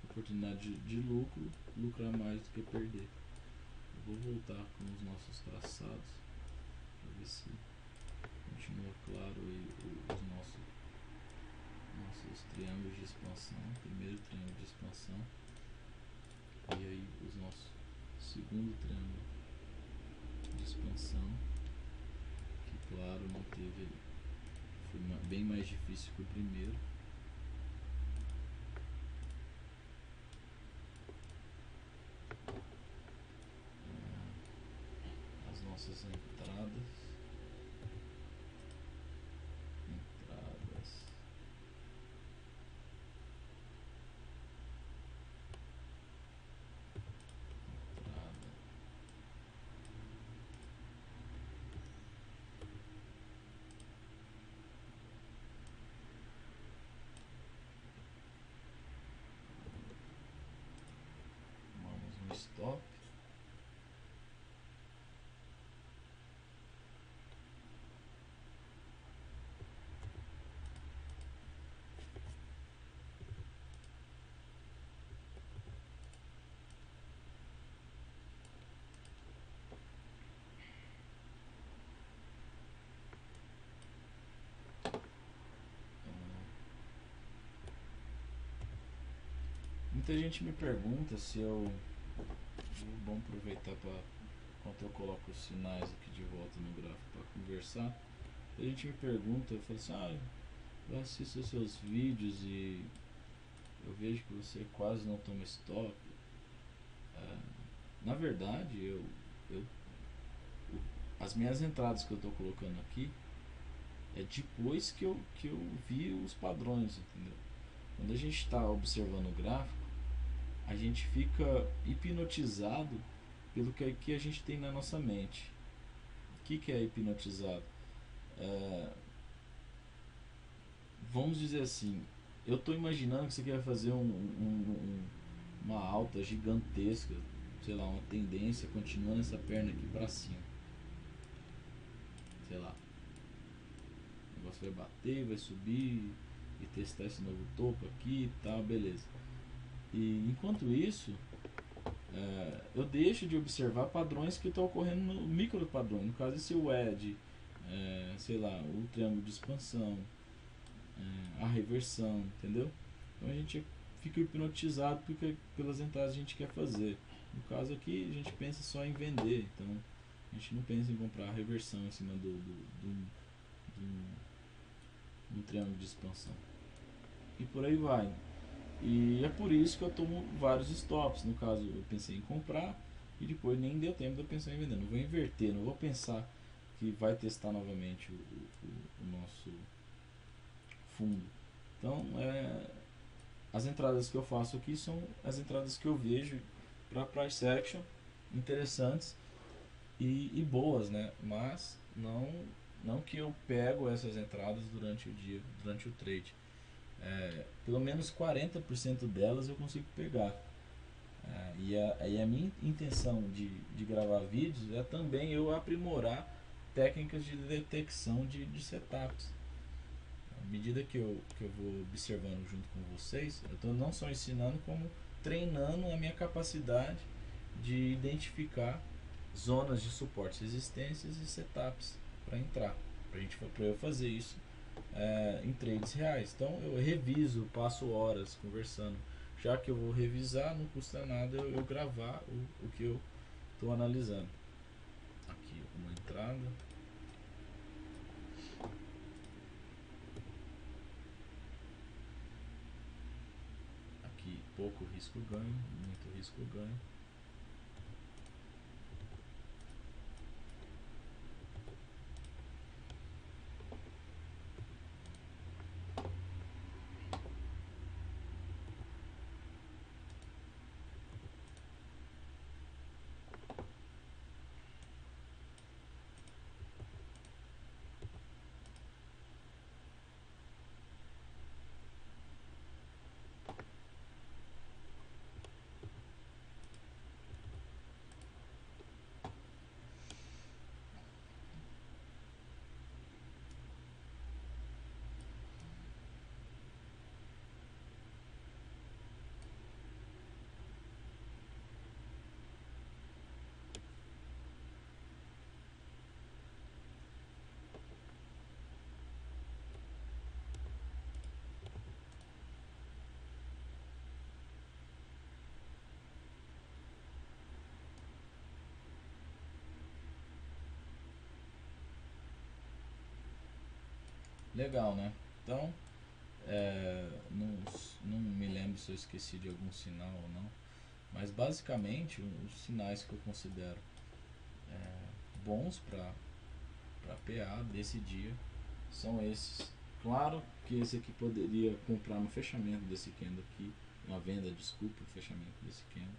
oportunidades de lucro, lucrar mais do que perder. Eu vou voltar com os nossos traçados para ver se continua claro aí os nossos triângulos de expansão. Primeiro triângulo de expansão e aí os nossos segundo triângulo de expansão, que claro não teve, foi bem mais difícil que o primeiro. As nossas entradas Muita gente me pergunta se eu. Vamos aproveitar para enquanto eu coloco os sinais aqui de volta no gráfico para conversar. A gente me pergunta, eu falo assim, eu assisto os seus vídeos e eu vejo que você quase não toma stop. Na verdade, eu as minhas entradas que eu estou colocando aqui é depois que eu vi os padrões, entendeu? Quando a gente está observando o gráfico, a gente fica hipnotizado pelo que a gente tem na nossa mente. O que é hipnotizado? Vamos dizer assim, eu estou imaginando que você quer fazer uma alta gigantesca, sei lá, uma tendência continuando essa perna aqui para cima, sei lá, o negócio vai bater, vai subir e testar esse novo topo aqui e tal, beleza. E enquanto isso, eu deixo de observar padrões que estão ocorrendo no micro padrão. No caso, esse WED, sei lá, o triângulo de expansão, a reversão, entendeu? Então a gente fica hipnotizado porque pelas entradas que a gente quer fazer. No caso aqui, a gente pensa só em vender, então a gente não pensa em comprar a reversão em cima do triângulo de expansão. E por aí vai. E é por isso que eu tomo vários stops. No caso, eu pensei em comprar e depois nem deu tempo de eu pensar em vender. Não vou inverter, não vou pensar que vai testar novamente o nosso fundo. Então, as entradas que eu faço aqui são as entradas que eu vejo para price action interessantes e boas, né? Mas não que eu pego essas entradas durante o dia, durante o trade. Pelo menos 40% delas eu consigo pegar. E a minha intenção de gravar vídeos é também eu aprimorar técnicas de detecção de setups. À medida que eu vou observando junto com vocês, eu estou não só ensinando, como treinando a minha capacidade de identificar zonas de suporte, resistências e setups para entrar, para eu fazer isso em trades reais. Então eu reviso, passo horas conversando. Já que eu vou revisar, não custa nada eu gravar o que eu estou analisando. Aqui uma entrada. Aqui pouco risco ganho, muito risco ganho. Legal, né? Então, não me lembro se eu esqueci de algum sinal ou não, mas basicamente os sinais que eu considero bons para PA desse dia são esses. Claro que esse aqui poderia comprar no fechamento desse candle aqui, uma venda, desculpa, o fechamento desse candle,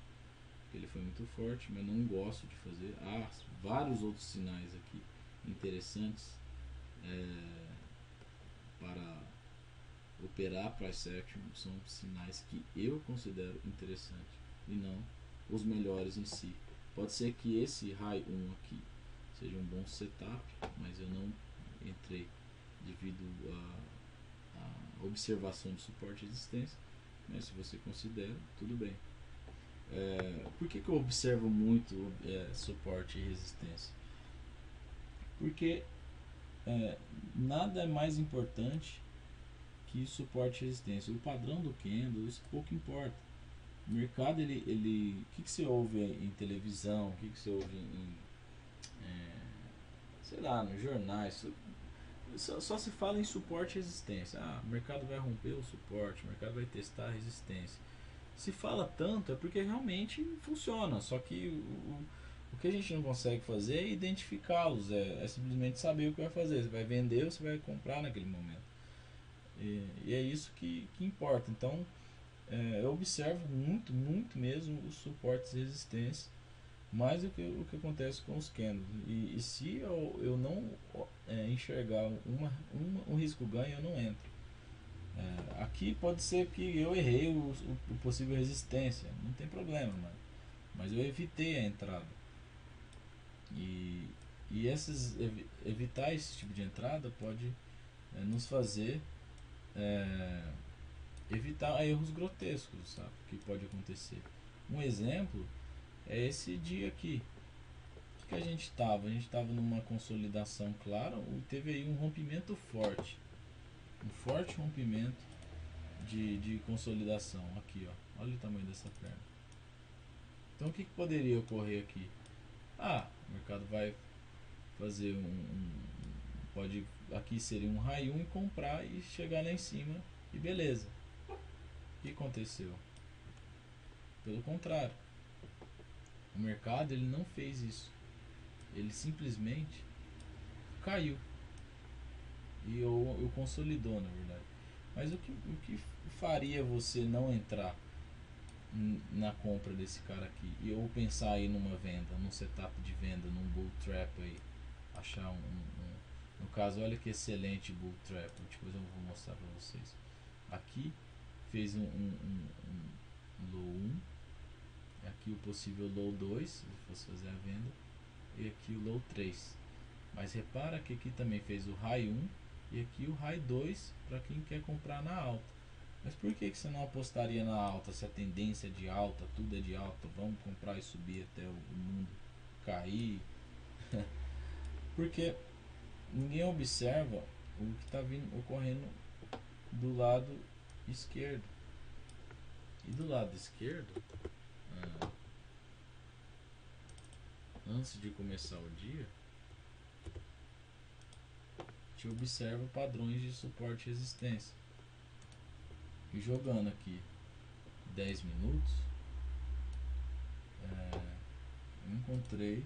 porque ele foi muito forte, mas não gosto de fazer. Há vários outros sinais aqui interessantes para operar price action, são sinais que eu considero interessantes e não os melhores em si. Pode ser que esse high 1 aqui seja um bom setup, mas eu não entrei devido a observação de suporte e resistência, mas se você considera, tudo bem. Por que eu observo muito suporte e resistência? Porque nada é mais importante que suporte e resistência. O padrão do candle, isso pouco importa. O mercado, o que você ouve em televisão, o que você ouve sei lá, nos jornais, só se fala em suporte e resistência. Ah, o mercado vai romper o suporte, o mercado vai testar a resistência. Se fala tanto é porque realmente funciona, só que o que a gente não consegue fazer é identificá-los, é simplesmente saber o que vai fazer. Você vai vender ou você vai comprar naquele momento. E é isso que importa. Então, eu observo muito, muito mesmo os suportes e resistência, mais do que o que acontece com os candles. E se eu não enxergar um risco ganho, eu não entro. Aqui pode ser que eu errei o possível resistência, não tem problema, mano. Mas eu evitei a entrada. E, evitar esse tipo de entrada pode nos fazer é, evitar erros grotescos, sabe? Que pode acontecer. Um exemplo é esse dia aqui. O que a gente estava? A gente estava numa consolidação clara, teve aí um rompimento forte. Um forte rompimento de consolidação. Aqui, ó. Olha o tamanho dessa perna. Então o que poderia ocorrer aqui? O mercado vai fazer pode, aqui seria um raio 1 e comprar e chegar lá em cima e beleza. O que aconteceu? Pelo contrário, o mercado ele não fez isso. Ele simplesmente caiu ou consolidou, na verdade. Mas o que faria você não entrar na compra desse cara aqui ou pensar aí numa venda, num setup de venda, num bull trap aí, achar no caso, olha que excelente bull trap, depois eu vou mostrar para vocês. Aqui fez um low 1, aqui o possível low 2 se fosse fazer a venda, e aqui o low 3. Mas repara que aqui também fez o high 1 e aqui o high 2 para quem quer comprar na alta. Mas por que você não apostaria na alta se a tendência é de alta, tudo é de alta, vamos comprar e subir até o mundo cair? Porque ninguém observa o que está ocorrendo do lado esquerdo. E do lado esquerdo, antes de começar o dia, te observa padrões de suporte e resistência. E jogando aqui 10 minutos, encontrei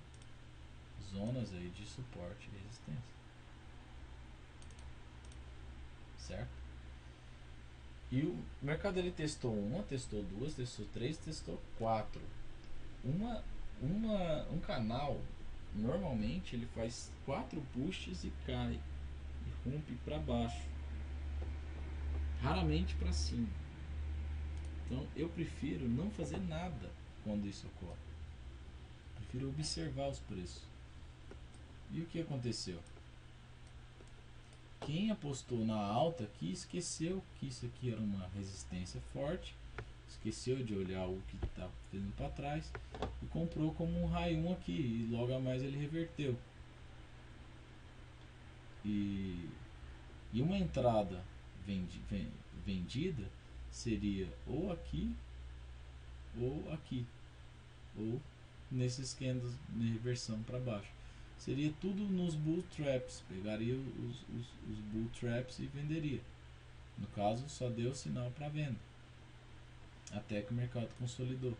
zonas aí de suporte e resistência, certo? E o mercado ele testou uma, testou duas, testou três, testou quatro. Um canal normalmente ele faz 4 pushes e cai e rompe para baixo, raramente para cima. Então eu prefiro não fazer nada quando isso ocorre. Prefiro observar os preços. E o que aconteceu? Quem apostou na alta aqui esqueceu que isso aqui era uma resistência forte, esqueceu de olhar o que está fazendo para trás e comprou como um raio 1 aqui e logo a mais ele reverteu. E uma entrada vendida seria ou aqui ou nesses candles de reversão para baixo. Seria tudo nos bull traps, pegaria os bull traps e venderia. No caso, só deu sinal para venda, até que o mercado consolidou.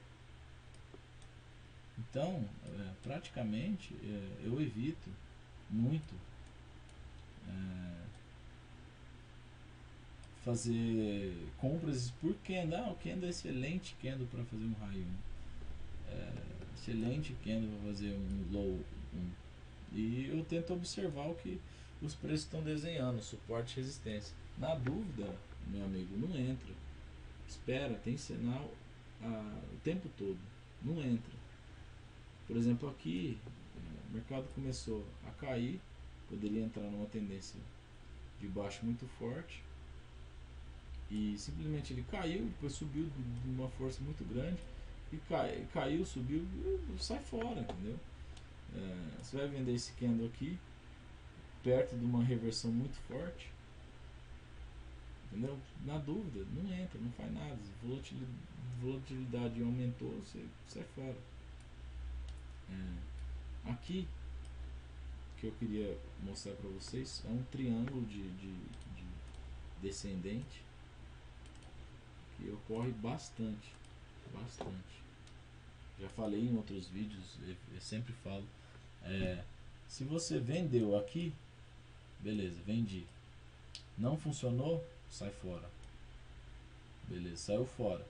Então, praticamente, eu evito muito fazer compras por candle. O candle é excelente candle para fazer um high 1. Excelente candle para fazer um low 1. E eu tento observar o que os preços estão desenhando, suporte e resistência. Na dúvida, meu amigo, não entra. Espera, tem sinal o tempo todo. Não entra. Por exemplo, aqui o mercado começou a cair, poderia entrar numa tendência de baixo muito forte e simplesmente ele caiu, depois subiu de uma força muito grande e caiu, subiu, sai fora, entendeu? Você vai vender esse candle aqui perto de uma reversão muito forte, entendeu? Na dúvida, não entra, não faz nada. Volatilidade aumentou, você sai fora. Aqui que eu queria mostrar para vocês é um triângulo de descendente que ocorre bastante. Já falei em outros vídeos, eu sempre falo. Se você vendeu aqui, beleza, vendi. Não funcionou, sai fora. Beleza, saiu fora.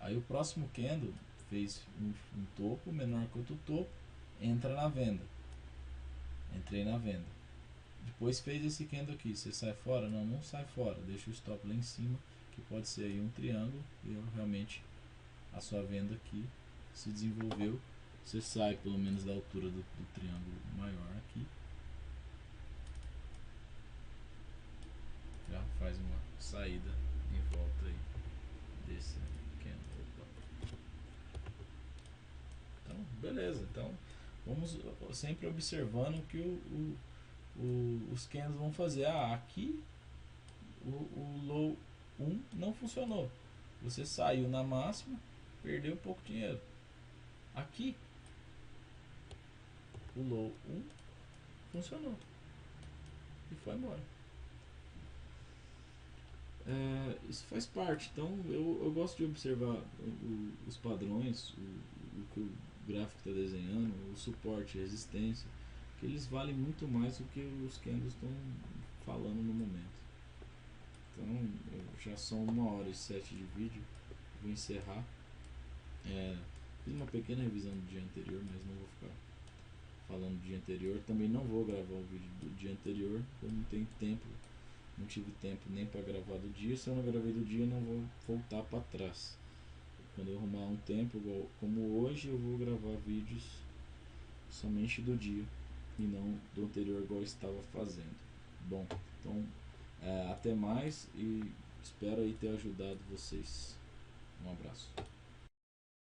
Aí o próximo candle fez um topo menor que outro topo, entra na venda. Entrei na venda. Depois fez esse candle aqui, você sai fora? Não, não sai fora. Deixa o stop lá em cima, que pode ser aí um triângulo, e realmente a sua venda aqui se desenvolveu. Você sai pelo menos da altura do triângulo maior aqui. Já faz uma saída em volta aí desse candle. Então, beleza. Então, vamos sempre observando o que os candles vão fazer. Aqui o low 1 não funcionou. Você saiu na máxima, perdeu pouco dinheiro. Aqui o low 1 funcionou e foi embora. Isso faz parte. Então eu gosto de observar os padrões, o que o gráfico está desenhando, o suporte, a resistência, que eles valem muito mais do que os candles estão falando no momento. Então já são 1h07 de vídeo, vou encerrar. Fiz uma pequena revisão do dia anterior, mas não vou ficar falando do dia anterior. Também não vou gravar o vídeo do dia anterior, eu não tenho tempo. Não tive tempo nem para gravar do dia. Se eu não gravei do dia, não vou voltar para trás. Quando eu arrumar um tempo, como hoje, eu vou gravar vídeos somente do dia e não do anterior, igual eu estava fazendo. Bom, então até mais e espero aí ter ajudado vocês. Um abraço.